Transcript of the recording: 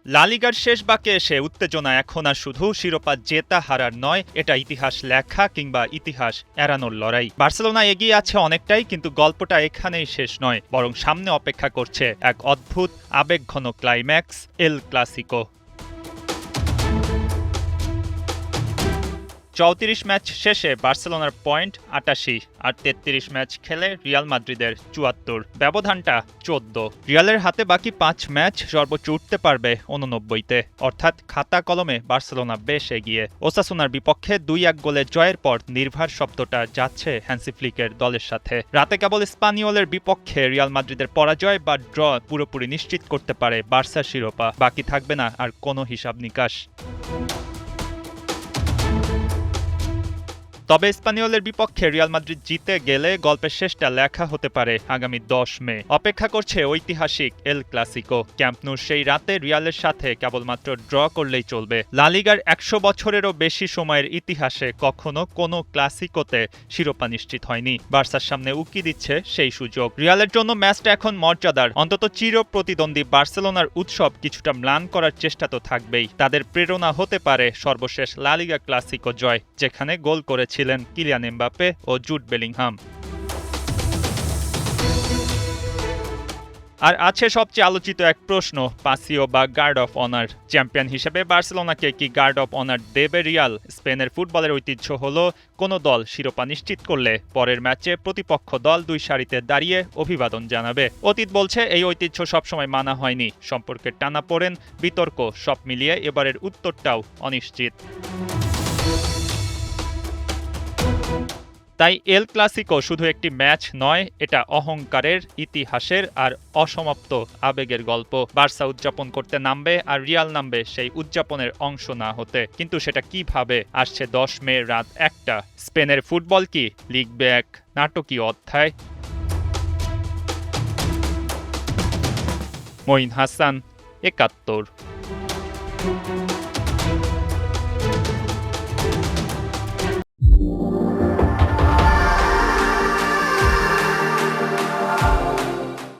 লা লিগার শেষ বাঁকে এসে উত্তেজনা এখন আর শুধু শিরোপা জেতা হারার নয়, এটা ইতিহাস লেখা কিংবা ইতিহাস এড়ানোর লড়াই। বার্সেলোনা এগিয়ে আছে অনেকটাই, কিন্তু গল্পটা এখানেই শেষ নয়, বরং সামনে অপেক্ষা করছে এক অদ্ভুত আবেগঘন ক্লাইম্যাক্স, এল ক্লাসিকো। ৩৪ ম্যাচ শেষে বার্সেলোনার পয়েন্ট ৮৮ আর ৩৩ ম্যাচ খেলে রিয়াল মাদ্রিদের ৭৪, ব্যবধানটা ১৪। রিয়ালের হাতে বাকি ৫ ম্যাচ সর্বোচ্চ উঠতে পারবে ৮৯-তে, অর্থাৎ খাতা কলমে বার্সেলোনা বেশ এগিয়ে। ওসাসুনার বিপক্ষে ২-১ গোলে জয়ের পর নির্ভার শব্দটা যাচ্ছে হ্যান্সি ফ্লিকের দলের সাথে। রাতে কেবল স্পানিওলের বিপক্ষে রিয়াল মাদ্রিদের পরাজয় বা ড্র পুরোপুরি নিশ্চিত করতে পারে বার্সার শিরোপা, বাকি থাকবে না আর কোনো হিসাব নিকাশ। তবে স্পানিওলের বিপক্ষে রিয়াল মাদ্রিদ জিতে গেলে গল্পের শেষটা লেখা হতে পারে আগামী ১০ মে। অপেক্ষা করছে ঐতিহাসিক এল ক্লাসিকো। ক্যাম্প নুর সেই রাতে রিয়ালের সাথে কেবলমাত্র ড্র করলেই চলবে। লা লিগার ১০০ বছরেরও বেশি সময়ের ইতিহাসে কখনো কোনো ক্লাসিকোতে শিরোপা নিশ্চিত হয়নি। বার্সার সামনে উকি দিচ্ছে সেই সুযোগ। রিয়ালের জন্য ম্যাচটা এখন মর্যাদার, অন্তত চির প্রতিদ্বন্দ্বী বার্সেলোনার উৎসব কিছুটা ম্লান করার চেষ্টা তো থাকবেই। তাদের প্রেরণা হতে পারে সর্বশেষ লা লিগা ক্লাসিকো জয়, যেখানে গোল করেছিলেন কিলিয়ান এমবাপ্পে ও জুড বেলিংহাম। আর আছে সবচেয়ে আলোচিত এক প্রশ্ন, পাসিও বা গার্ড অফ অনার। চ্যাম্পিয়ন হিসেবে বার্সেলোনাকে কি গার্ড অফ অনার দেবে রিয়াল? স্পেনের ফুটবলের ঐতিহ্য হলো কোনো দল শিরোপা নিশ্চিত করলে পরের ম্যাচে প্রতিপক্ষ দল দুই সারিতে দাঁড়িয়ে অভিবাদন জানাবে। অতীত বলছে এই ঐতিহ্য সবসময় মানা হয়নি। সম্পর্কের টানাপোড়েন, বিতর্ক সব মিলিয়ে এবারের উত্তরটাও অনিশ্চিত। তাই এল ক্লাসিকো শুধু একটি ম্যাচ নয়, এটা অহংকারের, ইতিহাসের আর অসমাপ্ত আবেগের গল্প। বার্সা উদযাপন করতে নামবে আর রিয়াল নামবে সেই উদযাপনের অংশ না হতে। কিন্তু সেটা কিভাবে? আসছে ১০ মে রাত ১টা। স্পেনের ফুটবল কি লিখবে এক নাটকীয় অধ্যায়? মঈন হাসান, ৭১।